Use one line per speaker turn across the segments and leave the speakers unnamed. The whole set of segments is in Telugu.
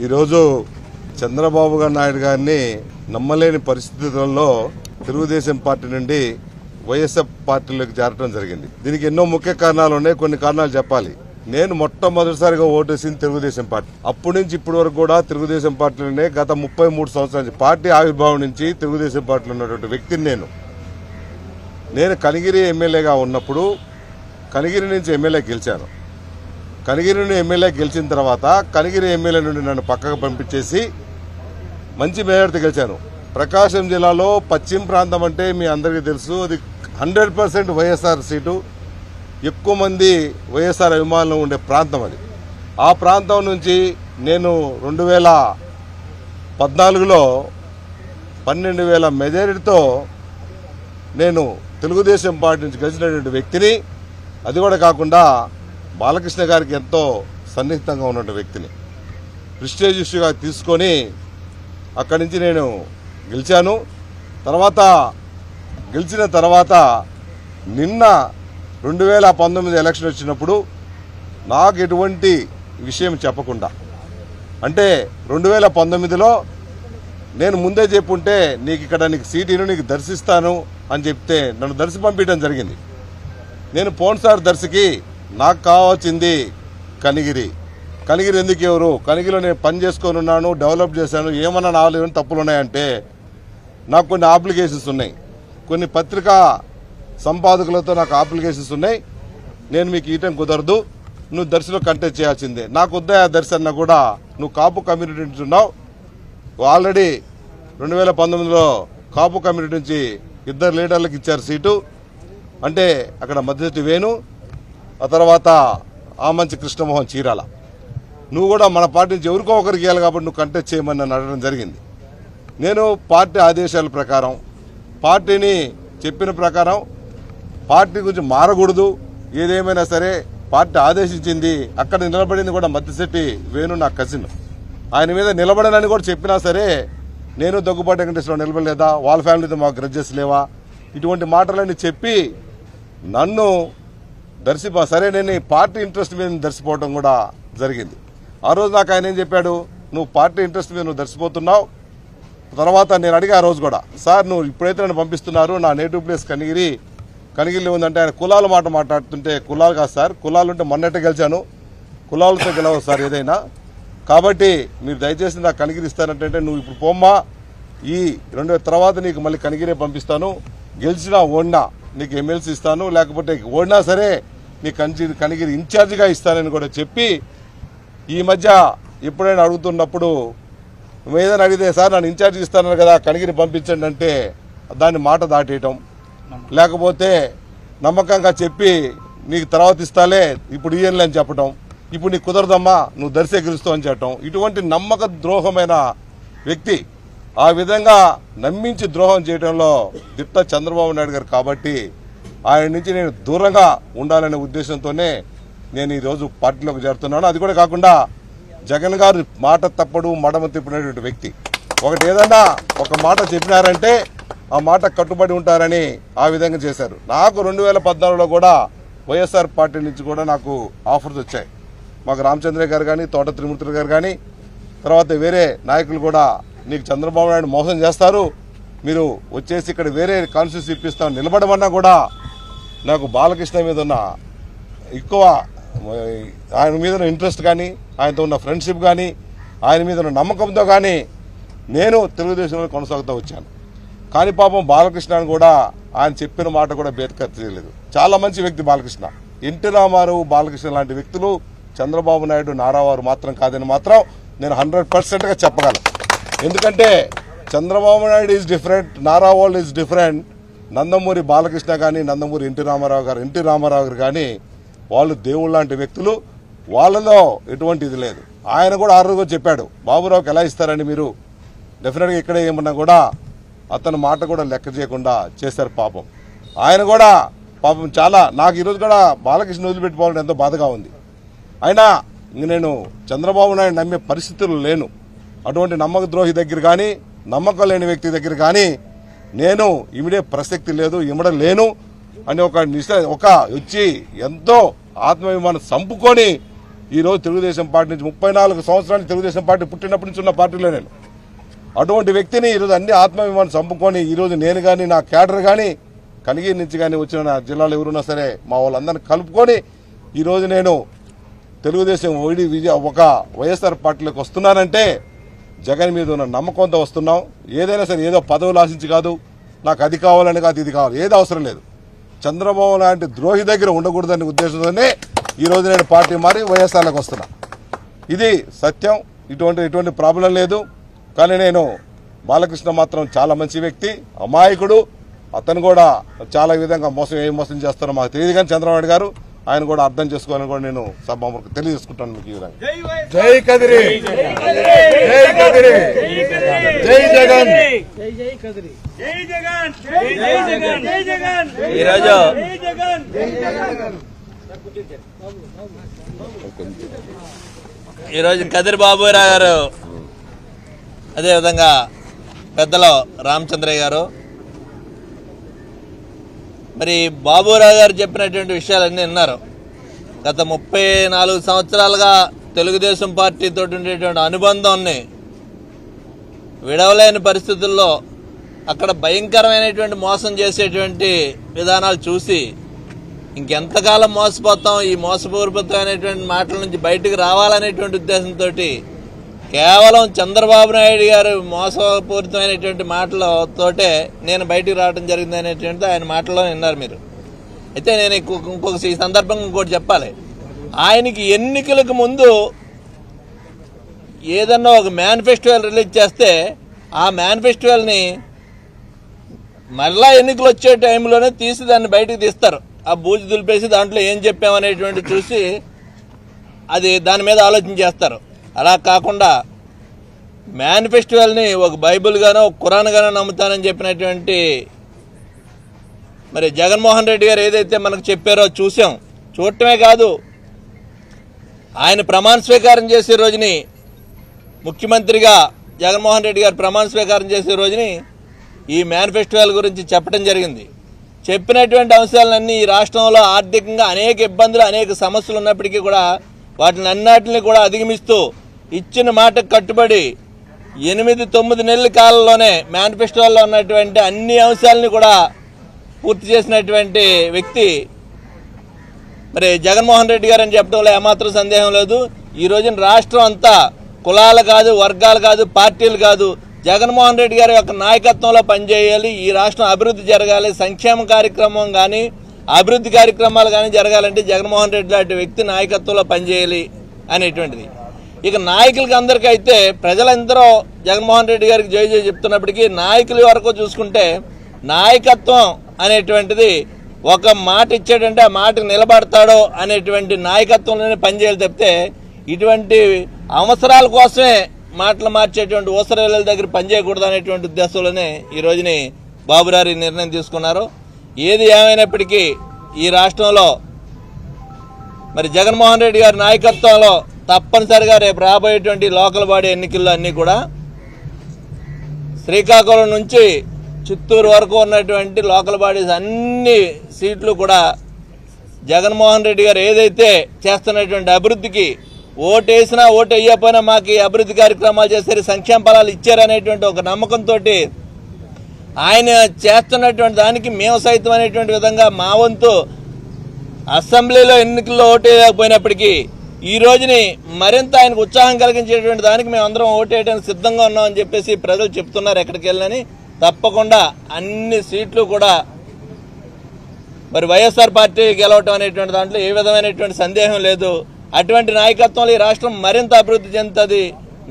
ఈరోజు చంద్రబాబు నాయుడు గారిని నమ్మలేని పరిస్థితుల్లో తెలుగుదేశం పార్టీ నుండి వైఎస్ఆర్ పార్టీలోకి చేరడం జరిగింది. దీనికి ఎన్నో ముఖ్య కారణాలు ఉన్నాయి. కొన్ని కారణాలు చెప్పాలి. నేను మొట్టమొదటిసారిగా ఓటేసింది తెలుగుదేశం పార్టీ. అప్పటి నుంచి ఇప్పటి వరకు కూడా తెలుగుదేశం పార్టీలోనే గత 33 సంవత్సరాల నుంచి పార్టీ ఆవిర్భావం నుంచి తెలుగుదేశం పార్టీలో ఉన్నటువంటి వ్యక్తిని నేను కనిగిరి ఎమ్మెల్యేగా ఉన్నప్పుడు కనిగిరి నుంచి ఎమ్మెల్యే గెలిచాను. కనిగిరి నుండి ఎమ్మెల్యే గెలిచిన తర్వాత కనిగిరి ఎమ్మెల్యే నుండి నన్ను పక్కకు పంపించేసి మంచి మేయర్తో గెలిచాను. ప్రకాశం జిల్లాలో పశ్చిమ ప్రాంతం అంటే మీ అందరికీ తెలుసు, అది 100% వైఎస్ఆర్ సీటు. ఎక్కువ మంది వైఎస్ఆర్ అభిమానులు ఉండే ప్రాంతం అది. ఆ ప్రాంతం నుంచి నేను 2014లో 12,000 మెజారిటీతో నేను తెలుగుదేశం పార్టీ నుంచి గెలిచినటువంటి వ్యక్తిని. అది కూడా కాకుండా బాలకృష్ణ గారికి ఎంతో సన్నిహితంగా ఉన్నటువంటి వ్యక్తిని ప్రెస్టీజ్ ఇష్యూగా తీసుకొని అక్కడి నుంచి నేను గెలిచాను. గెలిచిన తర్వాత నిన్న 2019 ఎలక్షన్ వచ్చినప్పుడు నాకు ఎటువంటి విషయం చెప్పకుండా, అంటే 2019లో నేను ముందే చెప్పుంటే నీకు సీటీను నీకు దర్శిస్తాను అని చెప్తే నన్ను దర్శి పంపించడం జరిగింది. నేను పోన్సార్ దర్శికి నాకు కావాల్సింది కనిగిరి ఎందుకు ఎవరు, కనిగిరిలో నేను పని చేసుకొని ఉన్నాను, డెవలప్ చేశాను, ఏమన్నా నాలుగు తప్పులు ఉన్నాయంటే నాకు కొన్ని అప్లికేషన్స్ ఉన్నాయి, కొన్ని పత్రికా సంపాదకులతో నాకు అప్లికేషన్స్ ఉన్నాయి, నేను మీకు ఇయటం కుదరదు, నువ్వు దర్శిలో కంటెస్ట్ చేయాల్సిందే. నాకు ఉదయ దర్శన కూడా నువ్వు కాపు కమ్యూనిటీ నుంచి ఉన్నావు, ఆల్రెడీ 2019లో కాపు కమ్యూనిటీ నుంచి 2 లీడర్లకు ఇచ్చారు సీటు. అంటే అక్కడ మధ్యటి వేణు, ఆ తర్వాత ఆమంచి కృష్ణమోహన్ చీరాల. నువ్వు కూడా మన పార్టీ నుంచి ఎవరికో ఒకరికి ఇవ్వాలి కాబట్టి నువ్వు కంటెస్ట్ చేయమని నన్ను అడగడం జరిగింది. నేను పార్టీ ఆదేశాల ప్రకారం, పార్టీని చెప్పిన ప్రకారం పార్టీ గురించి మారకూడదు, ఏదేమైనా సరే పార్టీ ఆదేశించింది. అక్కడ నిలబడింది కూడా మద్దిశెట్టి వేణు నా కజిన్, ఆయన మీద నిలబడనని కూడా చెప్పినా సరే నేను దగ్గుబాటి వెంకటేశ్వరరావు నిలబడలేదా, వాళ్ళ ఫ్యామిలీతో మాకు గ్రడ్జెస్ లేవా, ఇటువంటి మాటలన్నీ చెప్పి నన్ను సరే నేను పార్టీ ఇంట్రెస్ట్ మీద దర్శిపోవడం కూడా జరిగింది. ఆ రోజు నాకు ఆయన ఏం చెప్పాడు, నువ్వు పార్టీ ఇంట్రెస్ట్ మీద నువ్వు దర్శిపోతున్నావు. తర్వాత నేను అడిగా ఆ రోజు కూడా, సార్ నువ్వు ఇప్పుడైతే నన్ను పంపిస్తున్నారు, నా నేటివ్ ప్లేస్ కనిగిరిలో ఉందంటే ఆయన కులాల మాట మాట్లాడుతుంటే, కులాలు కాదు సార్, కులాలు ఉంటే మొన్నట్టే గెలిచాను, కులాలతో గెలవు సార్ ఏదైనా, కాబట్టి మీరు దయచేసి నాకు కనిగిరి ఇస్తానంటే నువ్వు ఇప్పుడు పోమ్మా, ఈ 2 తర్వాత నీకు మళ్ళీ కనిగిరే పంపిస్తాను, గెలిచినా ఓడినా నీకు ఎమ్మెల్సీ ఇస్తాను, లేకపోతే ఓడినా సరే నీ కనిగిరి ఇన్ఛార్జిగా ఇస్తానని కూడా చెప్పి, ఈ మధ్య ఎప్పుడైనా అడుగుతున్నప్పుడు నువ్వు ఏదైనా అడిగితే సార్ నన్ను ఇన్ఛార్జి ఇస్తాను కదా కనిగిరి పంపించండి అంటే దాన్ని మాట దాటేయటం, లేకపోతే నమ్మకంగా చెప్పి నీకు తర్వాత ఇస్తాలే ఇప్పుడు ఇయ్యనులే అని చెప్పడం, ఇప్పుడు నీకు కుదరదమ్మా నువ్వు దర్శే గెలుస్తావు అని చెప్పడం, ఇటువంటి నమ్మక ద్రోహమైన వ్యక్తి. ఆ విధంగా నమ్మించి ద్రోహం చేయడంలో దిట్ట చంద్రబాబు నాయుడు గారు. కాబట్టి ఆయన నుంచి నేను దూరంగా ఉండాలనే ఉద్దేశంతోనే నేను ఈరోజు పార్టీలోకి చేరుతున్నాను. అది కూడా కాకుండా జగన్ గారు మాట తప్పడు మడమ తిప్పినటువంటి వ్యక్తి. ఏదన్నా ఒక మాట చెప్పినారంటే ఆ మాట కట్టుబడి ఉంటారని ఆ విధంగా చేశారు. నాకు 2014లో కూడా వైఎస్ఆర్ పార్టీ నుంచి కూడా నాకు ఆఫర్స్ వచ్చాయి. మాకు రామచంద్రయ్య గారు కానీ, తోట త్రిమూర్తులు గారు కానీ, తర్వాత వేరే నాయకులు కూడా నీకు చంద్రబాబు నాయుడు మోసం చేస్తారు, మీరు వచ్చేసి ఇక్కడ వేరే కాన్స్టిట్యూన్సీ ఇప్పిస్తాం నిలబడమన్నా కూడా నాకు బాలకృష్ణ మీద ఉన్న ఎక్కువ ఆయన మీద ఉన్న ఇంట్రెస్ట్ కానీ, ఆయనతో ఉన్న ఫ్రెండ్షిప్ కానీ, ఆయన మీద ఉన్న నమ్మకంతో కానీ నేను తెలుగుదేశంలో కొనసాగుతూ వచ్చాను. కానీ పాపం బాలకృష్ణ కూడా ఆయన చెప్పిన మాట కూడా బేతకరియలేదు. చాలా మంచి వ్యక్తి బాలకృష్ణ. ఎన్టీ రామారావు, బాలకృష్ణ లాంటి వ్యక్తులు చంద్రబాబు నాయుడు, నారావారు మాత్రం కాదని మాత్రం నేను 100%గా చెప్పగలను. ఎందుకంటే చంద్రబాబు నాయుడు ఈజ్ డిఫరెంట్, నారావాళ్ళు ఈజ్ డిఫరెంట్. నందమూరి బాలకృష్ణ కానీ, నందమూరి ఎన్టీ రామారావు గారు కానీ వాళ్ళు దేవుళ్ళ లాంటి వ్యక్తులు, వాళ్ళలో ఎటువంటి ఇది లేదు. ఆయన కూడా ఆ రోజు చెప్పాడు, బాబురావుకి ఎలా ఇస్తారని మీరు, డెఫినెట్గా ఇక్కడే ఏమన్నా కూడా అతని మాట కూడా లెక్క చేయకుండా చేశారు. పాపం ఆయన కూడా చాలా నాకు ఈరోజు కూడా బాలకృష్ణ వదిలిపెట్టుకోవాలని ఎంతో బాధగా ఉంది. అయినా నేను చంద్రబాబు నాయుడు నమ్మే పరిస్థితులు లేను. అటువంటి నమ్మక ద్రోహి దగ్గర కానీ, నమ్మకం లేని వ్యక్తి దగ్గర కానీ నేను ఇమిడే ప్రసక్తి లేదు, ఇమ్మడం లేను అని ఒక వచ్చి ఎంతో ఆత్మాభిమానం చంపుకొని ఈరోజు తెలుగుదేశం పార్టీ నుంచి 34 సంవత్సరాలు తెలుగుదేశం పార్టీ పుట్టినప్పటి నుంచి ఉన్న పార్టీలో నేను అటువంటి వ్యక్తిని ఈరోజు అన్ని ఆత్మాభిమానం చంపుకొని ఈరోజు నేను కానీ నా క్యాడర్ కానీ కలిగిరి నుంచి కానీ వచ్చిన నా జిల్లాలో ఎవరున్నా సరే మా వాళ్ళందరినీ కలుపుకొని ఈరోజు నేను తెలుగుదేశం ఒక వైఎస్ఆర్ పార్టీలోకి వస్తున్నానంటే జగన్ మీద ఉన్న నమ్మకంతో వస్తున్నాం. ఏదైనా సరే ఏదో పదవులు ఆశించి కాదు, నాకు అది కావాలని కాదు ఇది కావాలి, ఏది అవసరం లేదు. చంద్రబాబు లాంటి ద్రోహి దగ్గర ఉండకూడదనే ఉద్దేశంతోనే ఈరోజు నేను పార్టీ మారి వైఎస్ఆర్లోకి వస్తున్నా. ఇది సత్యం, ఇటువంటి ప్రాబ్లం లేదు. కానీ నేను బాలకృష్ణ మాత్రం చాలా మంచి వ్యక్తి, అమాయకుడు. అతను కూడా చాలా విధంగా ఏం మోసం చేస్తారో మాకు తెలియదు. కానీ చంద్రబాబు నాయుడు గారు ఆయన కూడా అర్థం చేసుకోవాలని కూడా నేను సభకు తెలియజేసుకుంటాను. మీకు ఈ విధంగా జై కదిరి, జై కదిరి, జై జగన్,
ఈరోజు కదిరి బాబురావు గారు, అదేవిధంగా పెద్దలు రామచంద్రయ్య గారు, మరి బాబురావు గారు చెప్పినటువంటి విషయాలన్నీ విన్నారు. గత 34 సంవత్సరాలుగా తెలుగుదేశం పార్టీతో ఉండేటువంటి అనుబంధాన్ని విడవలేని పరిస్థితుల్లో అక్కడ భయంకరమైనటువంటి మోసం చేసేటువంటి విధానాలు చూసి ఇంకెంతకాలం మోసపోతాం, ఈ మోసపూరితమైనటువంటి మాటల నుంచి బయటకు రావాలనేటువంటి ఉద్దేశంతో కేవలం చంద్రబాబు నాయుడు గారు మోసపూరితమైనటువంటి మాటలతోటే నేను బయటికి రావడం జరిగింది అనేటువంటి ఆయన మాటల్లో విన్నారు మీరు. అయితే నేను ఇంకొక ఈ సందర్భంగా ఇంకోటి చెప్పాలి. ఆయనకి ఎన్నికలకు ముందు ఏదన్నా ఒక మేనిఫెస్టో రిలీజ్ చేస్తే ఆ మేనిఫెస్టోని మళ్ళా ఎన్నికలు వచ్చే టైంలోనే తీసి దాన్ని బయటకు తీస్తారు. ఆ బూజు దులిపేసి దాంట్లో ఏం చెప్పామనేటువంటి చూసి అది దాని మీద ఆలోచన చేస్తారు. అలా కాకుండా మేనిఫెస్టోని ఒక బైబిల్ గానో ఒక ఖురాన్ గానో నమ్ముతానని చెప్పినటువంటి మరి జగన్మోహన్ రెడ్డి గారు ఏదైతే మనకు చెప్పారో చూసాం. చూడటమే కాదు, ఆయన ప్రమాణ స్వీకారం చేసే రోజుని, ముఖ్యమంత్రిగా జగన్మోహన్ రెడ్డి గారు ప్రమాణ స్వీకారం చేసే రోజుని ఈ మేనిఫెస్టోల గురించి చెప్పడం జరిగింది. చెప్పినటువంటి అంశాలన్నీ ఈ రాష్ట్రంలో ఆర్థికంగా అనేక ఇబ్బందులు, అనేక సమస్యలు ఉన్నప్పటికీ కూడా వాటిని అన్నిటిని కూడా అధిగమిస్తూ ఇచ్చిన మాటకు కట్టుబడి 8-9 నెలల కాలంలోనే మేనిఫెస్టోలో ఉన్నటువంటి అన్ని అంశాలని కూడా పూర్తి చేసినటువంటి వ్యక్తి మరి జగన్మోహన్ రెడ్డి గారు అని చెప్పడంలో ఏమాత్రం సందేహం లేదు. ఈ రోజున రాష్ట్రం అంతా కులాలు కాదు, వర్గాలు కాదు, పార్టీలు కాదు, జగన్మోహన్ రెడ్డి గారి యొక్క నాయకత్వంలో పనిచేయాలి. ఈ రాష్ట్రం అభివృద్ధి జరగాలి. సంక్షేమ కార్యక్రమం కానీ అభివృద్ధి కార్యక్రమాలు కానీ జరగాలంటే జగన్మోహన్ రెడ్డి లాంటి వ్యక్తి నాయకత్వంలో పనిచేయాలి అనేటువంటిది. ఇక నాయకులకి అందరికైతే ప్రజలందరూ జగన్మోహన్ రెడ్డి గారికి జై జై చెప్తున్నప్పటికీ నాయకుల వరకు చూసుకుంటే నాయకత్వం అనేటువంటిది ఒక మాట ఇచ్చాడంటే ఆ మాటకు నిలబడతాడో అనేటువంటి నాయకత్వంలోనే పనిచేయాలి తప్పితే ఇటువంటి అవసరాల కోసమే మాటలు మార్చేటువంటి ఊసరవేళ్ళ దగ్గర పనిచేయకూడదు అనేటువంటి ఉద్దేశంలోనే ఈ రోజుని బాబురారి నిర్ణయం తీసుకున్నారు. ఏది ఏమైనప్పటికీ ఈ రాష్ట్రంలో మరి జగన్మోహన్ రెడ్డి గారి నాయకత్వంలో తప్పనిసరిగా రేపు రాబోయేటువంటి లోకల్ బాడీ ఎన్నికల్లో అన్నీ కూడా శ్రీకాకుళం నుంచి చిత్తూరు వరకు ఉన్నటువంటి లోకల్ బాడీస్ అన్ని సీట్లు కూడా జగన్మోహన్ రెడ్డి గారు ఏదైతే చేస్తున్నటువంటి అభివృద్ధికి ఓటేసినా ఓటు వేయకపోయినా మాకు ఈ అభివృద్ధి కార్యక్రమాలు చేశారు, సంక్షేమ ఫలాలు ఇచ్చారనేటువంటి ఒక నమ్మకంతో ఆయన చేస్తున్నటువంటి దానికి మేము సైతం అనేటువంటి విధంగా మా వంతు అసెంబ్లీలో ఎన్నికల్లో ఓటు వేయకపోయినప్పటికీ ఈ రోజుని మరింత ఆయనకు ఉత్సాహం కలిగించేటువంటి దానికి మేము అందరం ఓటు వేయడానికి సిద్ధంగా ఉన్నామని చెప్పేసి ప్రజలు చెప్తున్నారు. ఎక్కడికి వెళ్ళని తప్పకుండా అన్ని సీట్లు కూడా మరి వైఎస్ఆర్ పార్టీ గెలవటం అనేటువంటి దాంట్లో ఏ విధమైనటువంటి సందేహం లేదు. అటువంటి నాయకత్వంలో ఈ రాష్ట్రం మరింత అభివృద్ధి చెందుతుంది.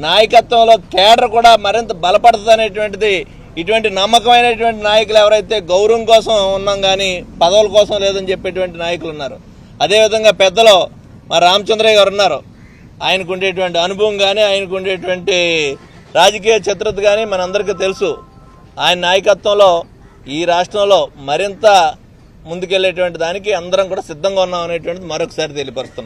నాయకత్వంలో కేడర్ కూడా మరింత బలపడుతుంది అనేటువంటిది ఇటువంటి నమ్మకమైనటువంటి నాయకులు ఎవరైతే గౌరవం కోసం ఉన్నాం కానీ పదవుల కోసం లేదని చెప్పేటువంటి నాయకులు ఉన్నారు. అదేవిధంగా పెద్దలు మా రామచంద్రయ్య గారు ఉన్నారు. ఆయనకు ఉండేటువంటి అనుభవం కానీ ఆయనకు ఉండేటువంటి రాజకీయ చిత్రత కానీ మనందరికీ తెలుసు. ఆయన నాయకత్వంలో ఈ రాష్ట్రంలో మరింత ముందుకెళ్లేటువంటి దానికి అందరం కూడా సిద్ధంగా ఉన్నాం అనేటువంటిది మరొకసారి తెలియపరుస్తున్నాం.